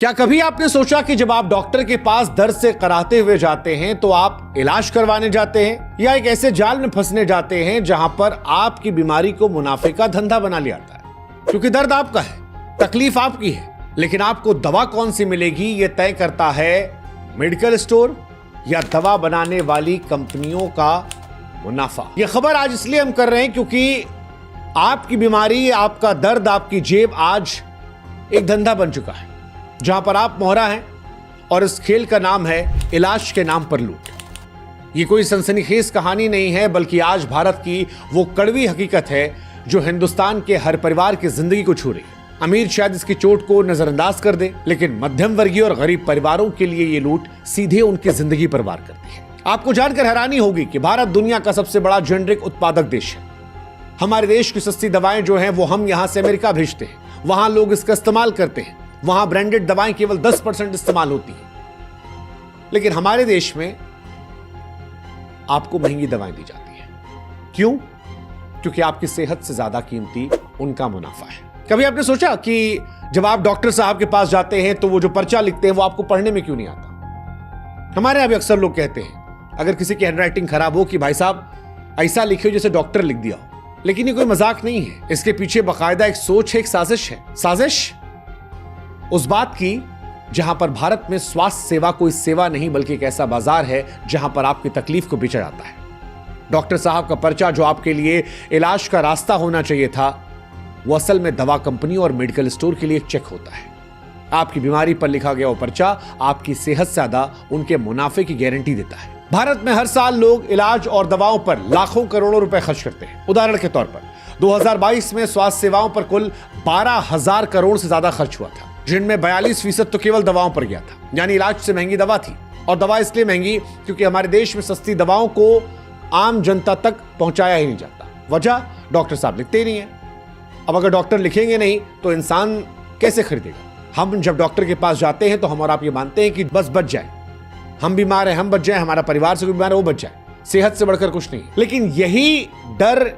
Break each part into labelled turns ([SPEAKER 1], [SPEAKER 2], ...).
[SPEAKER 1] क्या कभी आपने सोचा कि जब आप डॉक्टर के पास दर्द से कराहते हुए जाते हैं तो आप इलाज करवाने जाते हैं या एक ऐसे जाल में फंसने जाते हैं जहां पर आपकी बीमारी को मुनाफे का धंधा बना लिया जाता है? क्योंकि दर्द आपका है, तकलीफ आपकी है, लेकिन आपको दवा कौन सी मिलेगी यह तय करता है मेडिकल स्टोर या दवा बनाने वाली कंपनियों का मुनाफा। यह खबर आज इसलिए हम कर रहे हैं क्योंकि आपकी बीमारी, आपका दर्द, आपकी जेब आज एक धंधा बन चुका है जहां पर आप मोहरा हैं और इस खेल का नाम है इलाज के नाम पर लूट। ये कोई सनसनीखेज कहानी नहीं है, बल्कि आज भारत की वो कड़वी हकीकत है जो हिंदुस्तान के हर परिवार की जिंदगी को छू रही है। अमीर शायद इसकी चोट को नजरअंदाज कर दे, लेकिन मध्यम वर्गीय और गरीब परिवारों के लिए ये लूट सीधे उनकी जिंदगी पर वार करती है। आपको जानकर हैरानी होगी कि भारत दुनिया का सबसे बड़ा जेनरिक उत्पादक देश है। हमारे देश की सस्ती दवाएं जो हैं वो हम यहां से अमेरिका भेजते हैं, वहां लोग इसका इस्तेमाल करते हैं, वहां ब्रांडेड दवाएं केवल 10% इस्तेमाल होती हैं। लेकिन हमारे देश में आपको महंगी दवाएं दी जाती हैं। क्यों? क्योंकि आपकी सेहत से ज्यादा कीमती उनका मुनाफा है। कभी आपने सोचा कि जब आप डॉक्टर साहब के पास जाते हैं तो वो जो पर्चा लिखते हैं वो आपको पढ़ने में क्यों नहीं आता? हमारे यहां भी अक्सर लोग कहते हैं अगर किसी की हैंडराइटिंग खराब हो कि भाई साहब ऐसा लिखिए जैसे डॉक्टर लिख दिया हो। लेकिन ये कोई मजाक नहीं है, इसके पीछे बाकायदा एक सोच है, एक साजिश है। साजिश उस बात की जहां पर भारत में स्वास्थ्य सेवा कोई सेवा नहीं बल्कि एक ऐसा बाजार है जहां पर आपकी तकलीफ को बेचा जाता है। डॉक्टर साहब का पर्चा जो आपके लिए इलाज का रास्ता होना चाहिए था, वो असल में दवा कंपनी और मेडिकल स्टोर के लिए एक चेक होता है। आपकी बीमारी पर लिखा गया वो पर्चा आपकी सेहत से ज्यादा उनके मुनाफे की गारंटी देता है। भारत में हर साल लोग इलाज और दवाओं पर लाखों करोड़ों रुपए खर्च करते हैं। उदाहरण के तौर पर 2022 में स्वास्थ्य सेवाओं पर कुल 12,000 करोड़ से ज्यादा खर्च हुआ था, जिनमें 42% तो केवल दवाओं पर गया था, यानी इलाज से महंगी दवा थी। और दवा इसलिए महंगी क्योंकि हमारे देश में सस्ती दवाओं को आम जनता तक पहुंचाया ही नहीं जाता। वजह डॉक्टर साहब लिखते ही नहीं है। अब अगर डॉक्टर लिखेंगे नहीं तो इंसान कैसे खरीदेगा? हम जब डॉक्टर के पास जाते हैं तो हम और आप ये मानते हैं कि बस बच जाए, हम बीमार हैं हम बच जाए, हमारा परिवार से कोई बीमार है वो बच जाए, सेहत से बढ़कर कुछ नहीं। लेकिन यही डर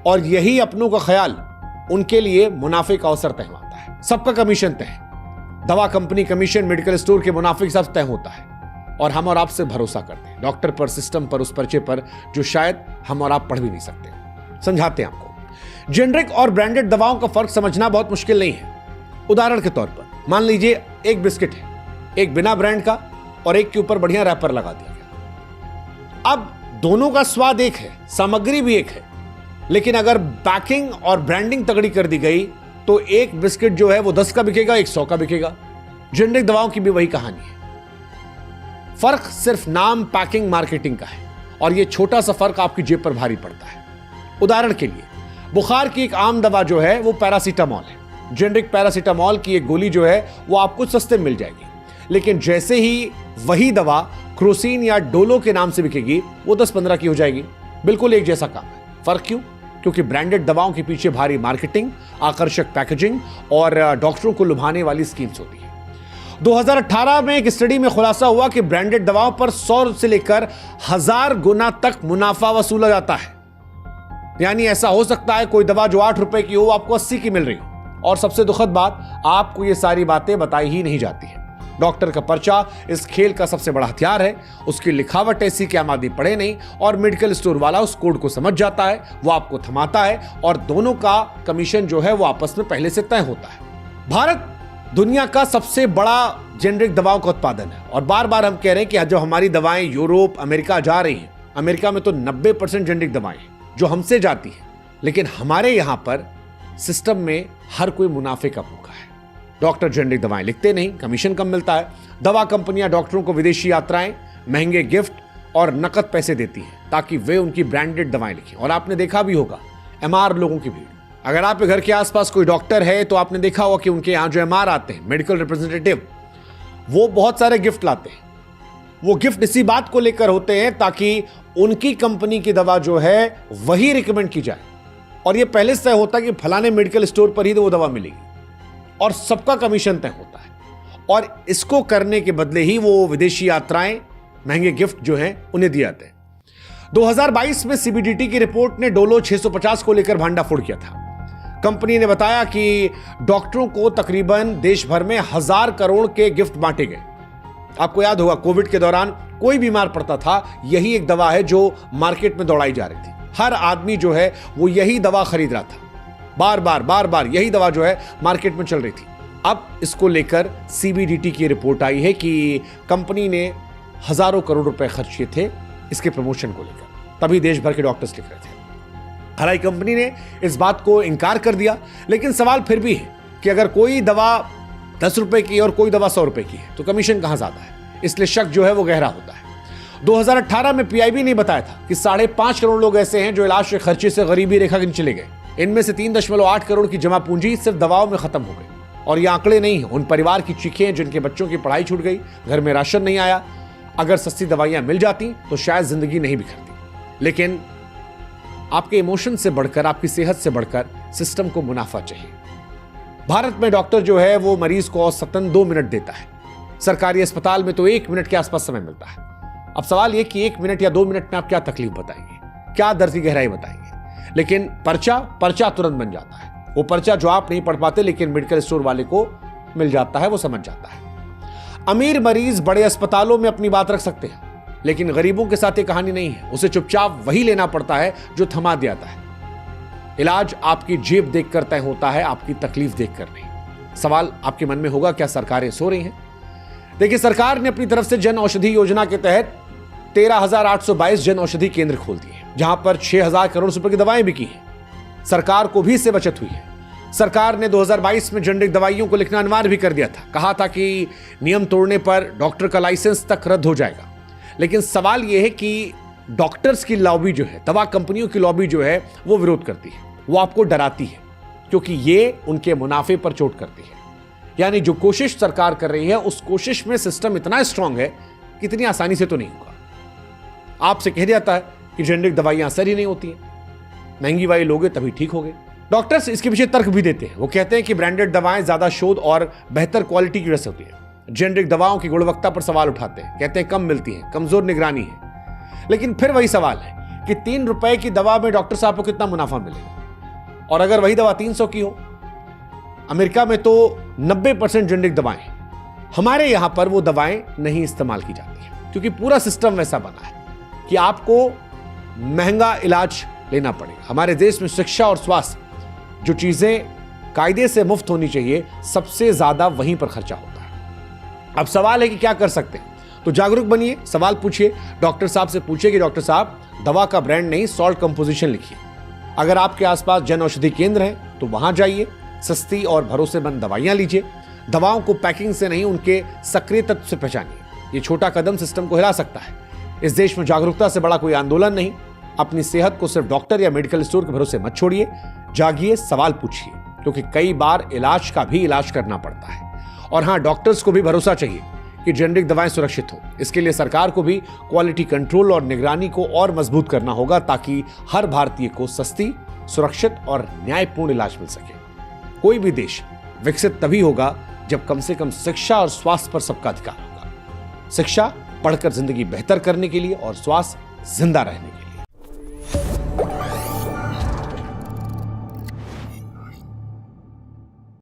[SPEAKER 1] और यही अपनों का ख्याल उनके लिए मुनाफे का अवसर तय होता है। सबका कमीशन तय है, दवा कंपनी कमीशन, मेडिकल स्टोर के मुनाफे के साथ तय होता है। और हम और आपसे भरोसा करते हैं डॉक्टर पर, सिस्टम पर, उस पर्चे पर जो शायद हम और आप पढ़ भी नहीं सकते। समझाते हैं आपको। जेनरिक और ब्रांडेड दवाओं का फर्क समझना बहुत मुश्किल नहीं है। उदाहरण के तौर पर मान लीजिए एक बिस्किट है, एक बिना ब्रांड का और एक के ऊपर बढ़िया रैपर लगा दिया गया। अब दोनों का स्वाद एक है, सामग्री भी एक है, लेकिन अगर पैकिंग और ब्रांडिंग तगड़ी कर दी गई तो एक बिस्किट जो है वो 10 का बिकेगा, एक 100 का बिकेगा। जेनरिक दवाओं की भी वही कहानी है। फर्क सिर्फ नाम, पैकिंग, मार्केटिंग का है, और ये छोटा सा फर्क आपकी जेब पर भारी पड़ता है। उदाहरण के लिए बुखार की एक आम दवा जो है वो पैरासीटामॉल है। जेनरिक पैरासीटामॉल की एक गोली जो है वो आपको सस्ते में मिल जाएगी, लेकिन जैसे ही वही दवा क्रोसिन या डोलो के नाम से बिकेगी वो 10-15 की हो जाएगी। बिल्कुल एक जैसा काम है। फर्क क्यों? क्योंकि ब्रांडेड दवाओं के पीछे भारी मार्केटिंग, आकर्षक पैकेजिंग और डॉक्टरों को लुभाने वाली स्कीम्स होती है। 2018 में एक स्टडी में खुलासा हुआ कि ब्रांडेड दवाओं पर 100 से लेकर 1000 गुना तक मुनाफा वसूला जाता है। यानी ऐसा हो सकता है कोई दवा जो 8 रुपए की हो आपको 80 की मिल रही हो। और सबसे दुखद बात, आपको ये सारी बातें बताई ही नहीं जाती है। डॉक्टर का पर्चा इस खेल का सबसे बड़ा हथियार है। उसकी लिखावट ऐसी कि आम आदमी पढ़े नहीं, और मेडिकल स्टोर वाला उस कोड को समझ जाता है, वो आपको थमाता है, और दोनों का कमीशन जो है वो आपस में पहले से तय होता है। भारत दुनिया का सबसे बड़ा जेनरिक दवाओं का उत्पादन है, और बार बार हम कह रहे हैं कि जब हमारी दवाएं यूरोप, अमेरिका जा रही हैं, अमेरिका में तो 90% जेनरिक दवाएं जो हमसे जाती हैं, लेकिन हमारे यहां पर सिस्टम में हर कोई मुनाफे का भूखा है। डॉक्टर जेनरिक दवाएं लिखते नहीं, कमीशन कम मिलता है। दवा कंपनियां डॉक्टरों को विदेशी यात्राएं, महंगे गिफ्ट और नकद पैसे देती हैं ताकि वे उनकी ब्रांडेड दवाएं लिखें। और आपने देखा भी होगा एमआर लोगों की भीड़। अगर आपके घर के आसपास कोई डॉक्टर है तो आपने देखा होगा कि उनके यहां जो एमआर आते हैं, मेडिकल रिप्रेजेंटेटिव, वो बहुत सारे गिफ्ट लाते हैं। वो गिफ्ट इसी बात को लेकर होते हैं ताकि उनकी कंपनी की दवा जो है वही रिकमेंड की जाए, और यह पहले से तय होता है कि फलाने मेडिकल स्टोर पर ही तो वो दवा मिलेगी, और सबका कमीशन तय होता है। और इसको करने के बदले ही वो विदेशी यात्राएं, महंगे गिफ्ट जो हैं उन्हें दिए जाते हैं। 2022 में सीबीडीटी की रिपोर्ट ने डोलो 650 को लेकर भांडाफोड़ किया था। कंपनी ने बताया कि डॉक्टरों को तकरीबन देश भर में 1000 करोड़ के गिफ्ट बांटे गए। आपको याद होगा कोविड के दौरान कोई बीमार पड़ता था, यही एक दवा है जो मार्केट में दौड़ाई जा रही थी। हर आदमी जो है वो यही दवा खरीद रहा था, बार बार यही दवा जो है मार्केट में चल रही थी। अब इसको लेकर सीबीडीटी की रिपोर्ट आई है कि कंपनी ने हजारों करोड़ रुपए खर्च किए थे इसके प्रमोशन को लेकर, तभी देश भर के डॉक्टर्स लिख रहे थे। हालांकि कंपनी ने इस बात को इनकार कर दिया, लेकिन सवाल फिर भी है कि अगर कोई दवा 10 रुपए की और कोई दवा 100 रुपए की है तो कमीशन कहां ज्यादा है, इसलिए शक जो है वो गहरा होता है। 2018 में पीआईबी ने बताया था कि 5.5 करोड़ लोग ऐसे हैं जो इलाज के खर्चे से गरीबी रेखा के नीचे चले गए। इनमें से 3.8 करोड़ की जमा पूंजी सिर्फ दवाओं में खत्म हो गई। और ये आंकड़े नहीं है उन परिवार की चीखें जिनके बच्चों की पढ़ाई छूट गई, घर में राशन नहीं आया। अगर सस्ती दवाइयां मिल जाती तो शायद जिंदगी नहीं बिखरती। लेकिन आपके इमोशन से बढ़कर, आपकी सेहत से बढ़कर सिस्टम को मुनाफा चाहिए। भारत में डॉक्टर जो है वो मरीज को औसतन 2 मिनट देता है, सरकारी अस्पताल में तो 1 मिनट के आसपास समय मिलता है। अब सवाल यह कि 1 मिनट या 2 मिनट में आप क्या तकलीफ बताएंगे, क्या दर्द की गहराई बताएंगे। लेकिन पर्चा तुरंत बन जाता है। वो पर्चा जो आप नहीं पढ़ पाते लेकिन मेडिकल स्टोर वाले को मिल जाता है, वो समझ जाता है। अमीर मरीज बड़े अस्पतालों में अपनी बात रख सकते हैं, लेकिन गरीबों के साथ ये कहानी नहीं है। उसे चुपचाप वही लेना पड़ता है जो थमा दिया जाता है। इलाज आपकी जेब देखकर तय होता है, आपकी तकलीफ देखकर नहीं। सवाल आपके मन में होगा, क्या सरकारें सो रही हैं? देखिए, सरकार ने अपनी तरफ से जन औषधि योजना के तहत 13,822 जन औषधि केंद्र खोल दिए, जहां पर 6,000 करोड़ रुपए की दवाएं बिकी हैं। सरकार को भी इससे बचत हुई है। सरकार ने 2022 में जेनेरिक दवाइयों को लिखना अनिवार्य भी कर दिया था। कहा था कि नियम तोड़ने पर डॉक्टर का लाइसेंस तक रद्द हो जाएगा। लेकिन सवाल यह है कि डॉक्टर्स की लॉबी जो है, दवा कंपनियों की लॉबी जो है, वो विरोध करती है, वो आपको डराती है, क्योंकि ये उनके मुनाफे पर चोट करती है। यानी जो कोशिश सरकार कर रही है, उस कोशिश में सिस्टम इतना स्ट्रांग है कि इतनी आसानी से तो नहीं होगा। आपसे कह दिया जाता है कि जेनेरिक दवाइयां असर ही नहीं होती हैं, महंगी वाली लोगे तभी ठीक हो गए। डॉक्टर्स इसके पीछे तर्क भी देते हैं। वो कहते हैं कि ब्रांडेड दवाएं ज्यादा शोध और बेहतर क्वालिटी की वजह से होती है। जेनेरिक दवाओं की गुणवत्ता पर सवाल उठाते हैं, कहते हैं कम मिलती हैं, कमजोर निगरानी है। लेकिन फिर वही सवाल है कि 3 रुपए की दवा में डॉक्टर साहब को कितना मुनाफा मिलेगा, और अगर वही दवा 300 की हो। अमेरिका में तो 90% जेनेरिक दवाएं, हमारे यहां पर वो दवाएं नहीं इस्तेमाल की जाती है, क्योंकि पूरा सिस्टम वैसा बना है कि आपको महंगा इलाज लेना पड़ेगा। हमारे देश में शिक्षा और स्वास्थ्य, जो चीजें कायदे से मुफ्त होनी चाहिए, सबसे ज्यादा वहीं पर खर्चा होता है। अब सवाल है कि क्या कर सकते हैं? तो जागरूक बनिए, सवाल पूछिए, डॉक्टर साहब से पूछिए कि डॉक्टर साहब, दवा का ब्रांड नहीं, सॉल्ट कंपोजिशन लिखिए। अगर आपके आसपास जन औषधि केंद्र हैं तो वहां जाइए, सस्ती और भरोसेमंद दवाइयां लीजिए। दवाओं को पैकिंग से नहीं, उनके सक्रिय तत्व से पहचानिए। ये छोटा कदम सिस्टम को हिला सकता है। इस देश में जागरूकता से बड़ा कोई आंदोलन नहीं। अपनी सेहत को सिर्फ डॉक्टर या मेडिकल स्टोर के भरोसे मत छोड़िए, जागिए, सवाल पूछिए, क्योंकि कई बार इलाज का भी इलाज करना पड़ता है। और हाँ, डॉक्टर्स को भी भरोसा चाहिए कि जेनेरिक दवाएं सुरक्षित हो। इसके लिए सरकार को भी क्वालिटी कंट्रोल और निगरानी को और मजबूत करना होगा, ताकि हर भारतीय को सस्ती, सुरक्षित और न्यायपूर्ण इलाज मिल सके। कोई भी देश विकसित तभी होगा जब कम से कम शिक्षा और स्वास्थ्य पर सबका अधिकार होगा। शिक्षा पढ़कर जिंदगी बेहतर करने के लिए और स्वास्थ्य जिंदा रहने के लिए।